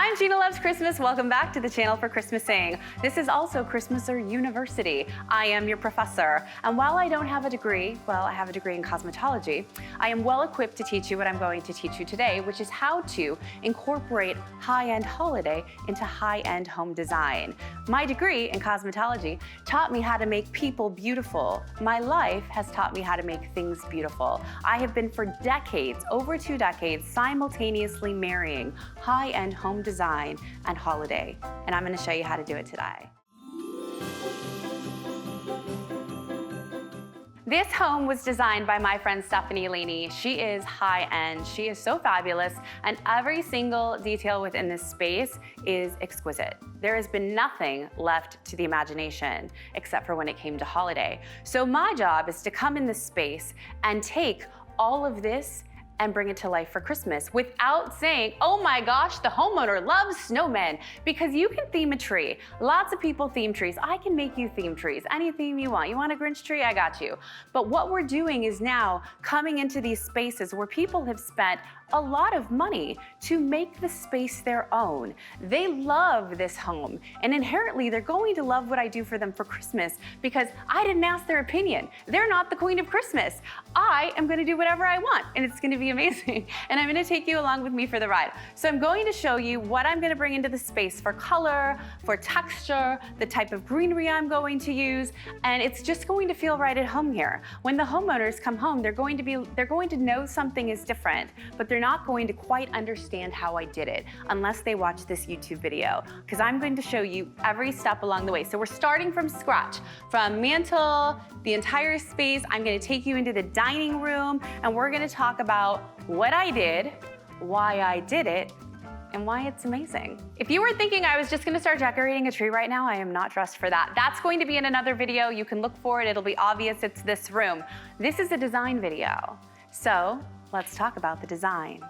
I'm Jeanna Loves Christmas. Welcome back to the channel for Christmasing. This is also Christmaser University. I am your professor. And while I don't have a degree, well, I have a degree in cosmetology, I am well equipped to teach you what I'm going to teach you today, which is how to incorporate high-end holiday into high-end home design. My degree in cosmetology taught me how to make people beautiful. My life has taught me how to make things beautiful. I have been for decades, over 2 decades, simultaneously marrying high-end home design and holiday. And I'm going to show you how to do it today. This home was designed by my friend Stephanie Laney. She is high-end, she is so fabulous, and every single detail within this space is exquisite. There has been nothing left to the imagination except for when it came to holiday. So my job is to come in this space and take all of this and bring it to life for Christmas without saying, oh my gosh, the homeowner loves snowmen, because you can theme a tree. Lots of people theme trees. I can make you theme trees, any theme you want. You want a Grinch tree? I got you. But what we're doing is now coming into these spaces where people have spent a lot of money to make the space their own. They love this home, and inherently they're going to love what I do for them for Christmas because I didn't ask their opinion. They're not the queen of Christmas. I am gonna do whatever I want, and it's gonna be amazing. And I'm gonna take you along with me for the ride. So I'm going to show you what I'm gonna bring into the space for color, for texture, the type of greenery I'm going to use, and it's just going to feel right at home here. When the homeowners come home, they're going to know something is different, but they're not going to quite understand how I did it unless they watch this YouTube video, because I'm going to show you every step along the way. So we're starting from scratch, from mantle, the entire space. I'm going to take you into the dining room, and we're going to talk about what I did, why I did it, and why it's amazing. If you were thinking I was just gonna start decorating a tree right now, I am not dressed for that. That's going to be in another video. You can look for it. It'll be obvious it's this room. This is a design video. So let's talk about the design.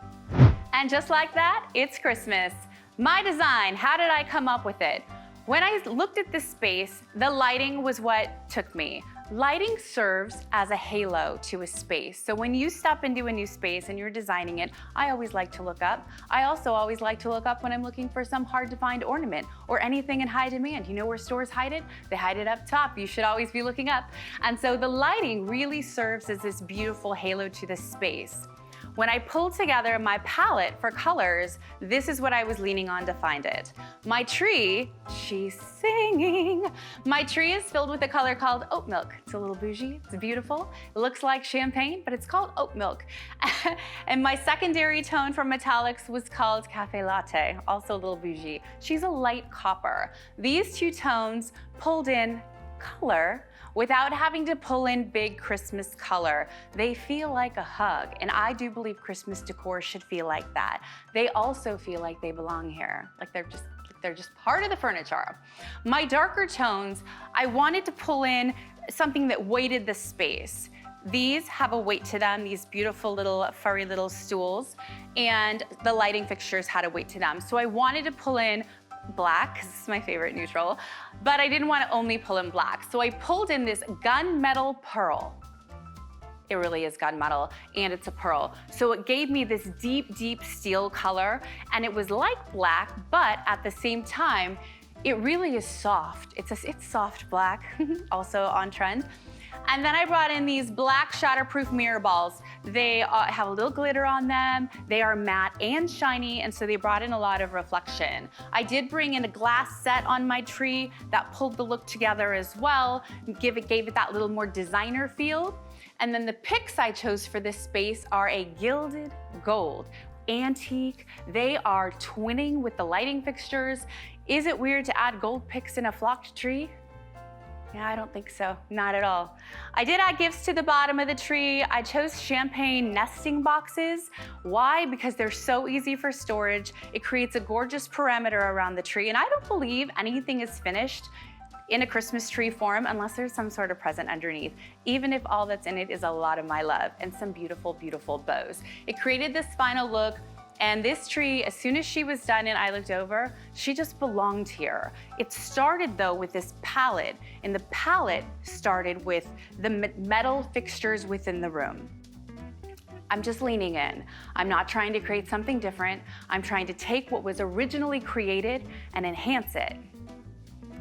And just like that, it's Christmas. My design, how did I come up with it? When I looked at this space, the lighting was what took me. Lighting serves as a halo to a space. So when you step into a new space and you're designing it, I always like to look up. I also always like to look up when I'm looking for some hard to find ornament or anything in high demand. You know where stores hide it? They hide it up top. You should always be looking up. And so the lighting really serves as this beautiful halo to the space. When I pulled together my palette for colors, this is what I was leaning on to find it. My tree, she's singing. My tree is filled with a color called oat milk. It's a little bougie, it's beautiful. It looks like champagne, but it's called oat milk. And my secondary tone for metallics was called cafe latte, also a little bougie. She's a light copper. These two tones pulled in color without having to pull in big Christmas color. They feel like a hug, and I do believe Christmas decor should feel like that. They also feel like they belong here, like they're just part of the furniture. My darker tones, I wanted to pull in something that weighted the space. These have a weight to them, these beautiful little furry little stools, and the lighting fixtures had a weight to them. So I wanted to pull in black, because this is my favorite neutral, but I didn't want to only pull in black. So I pulled in this gunmetal pearl. It really is gunmetal, and it's a pearl. So it gave me this deep, deep steel color, and it was like black, but at the same time, it really is soft. It's soft black, also on trend. And then I brought in these black shatterproof mirror balls. They have a little glitter on them. They are matte and shiny, and so they brought in a lot of reflection. I did bring in a glass set on my tree that pulled the look together as well, gave it that little more designer feel. And then the picks I chose for this space are a gilded gold, antique. They are twinning with the lighting fixtures. Is it weird to add gold picks in a flocked tree? Yeah, I don't think so, not at all. I did add gifts to the bottom of the tree. I chose champagne nesting boxes. Why? Because they're so easy for storage. It creates a gorgeous perimeter around the tree, and I don't believe anything is finished in a Christmas tree form unless there's some sort of present underneath, even if all that's in it is a lot of my love and some beautiful, beautiful bows. It created this final look. And this tree, as soon as she was done and I looked over, she just belonged here. It started though with this palette, and the palette started with the metal fixtures within the room. I'm just leaning in. I'm not trying to create something different. I'm trying to take what was originally created and enhance it.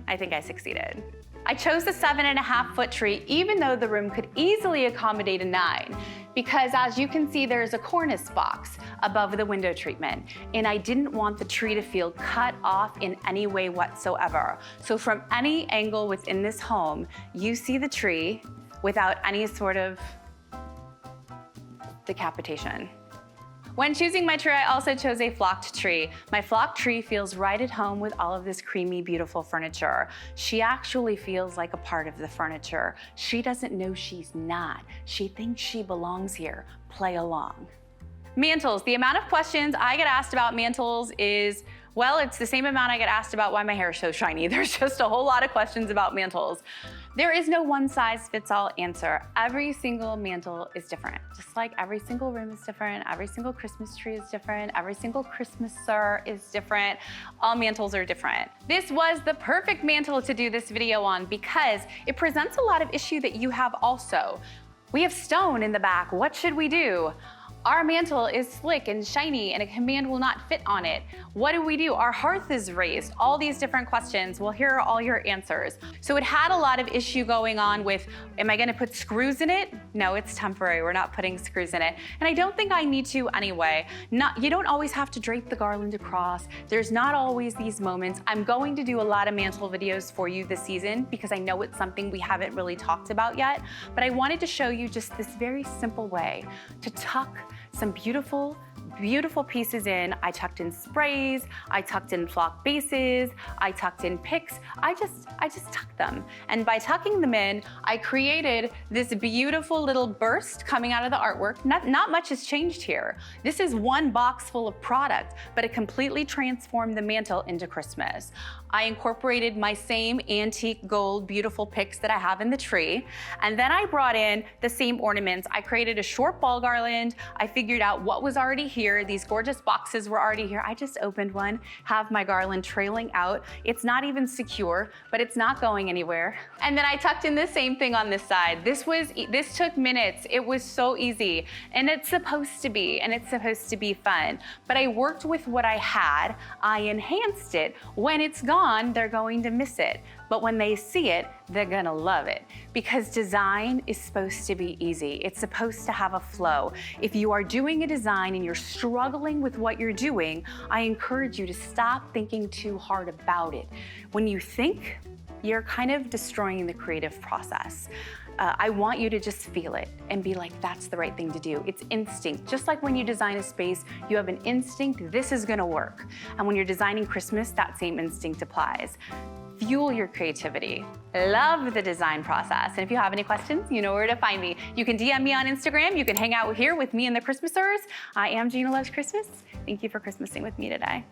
I think I succeeded. I chose the 7.5-foot tree even though the room could easily accommodate a 9, because as you can see, there's a cornice box above the window treatment, and I didn't want the tree to feel cut off in any way whatsoever. So from any angle within this home, you see the tree without any sort of decapitation. When choosing my tree, I also chose a flocked tree. My flocked tree feels right at home with all of this creamy, beautiful furniture. She actually feels like a part of the furniture. She doesn't know she's not. She thinks she belongs here. Play along. Mantles. The amount of questions I get asked about mantles is, well, it's the same amount I get asked about why my hair is so shiny. There's just a whole lot of questions about mantles. There is no one-size-fits-all answer. Every single mantle is different. Just like every single room is different, every single Christmas tree is different, every single Christmaser is different. All mantles are different. This was the perfect mantle to do this video on because it presents a lot of issue that you have also. We have stone in the back. What should we do? Our mantle is slick and shiny and a command will not fit on it. What do? Our hearth is raised. All these different questions. Well, here are all your answers. So it had a lot of issue going on with, am I gonna put screws in it? No, it's temporary. We're not putting screws in it. And I don't think I need to anyway. You don't always have to drape the garland across. There's not always these moments. I'm going to do a lot of mantle videos for you this season because I know it's something we haven't really talked about yet. But I wanted to show you just this very simple way to tuck some beautiful pieces in. I tucked in sprays, I tucked in flock bases, I tucked in picks. I just tucked them. And by tucking them in, I created this beautiful little burst coming out of the artwork. Not much has changed here. This is one box full of product, but it completely transformed the mantle into Christmas. I incorporated my same antique gold beautiful picks that I have in the tree. And then I brought in the same ornaments. I created a short ball garland. I figured out what was already here. These gorgeous boxes were already here. I just opened one, have my garland trailing out. It's not even secure, but it's not going anywhere. And then I tucked in the same thing on this side. This took minutes. It was so easy. And it's supposed to be, and it's supposed to be fun. But I worked with what I had. I enhanced it. When it's gone, they're going to miss it. But when they see it, they're gonna love it. Because design is supposed to be easy. It's supposed to have a flow. If you are doing a design and you're struggling with what you're doing, I encourage you to stop thinking too hard about it. When you think, you're kind of destroying the creative process. I want you to just feel it and be like, that's the right thing to do. It's instinct. Just like when you design a space, you have an instinct, this is gonna work. And when you're designing Christmas, that same instinct applies. Fuel your creativity. Love the design process. And if you have any questions, you know where to find me. You can DM me on Instagram. You can hang out here with me and the Christmasers. I am Jeanna Loves Christmas. Thank you for Christmasing with me today.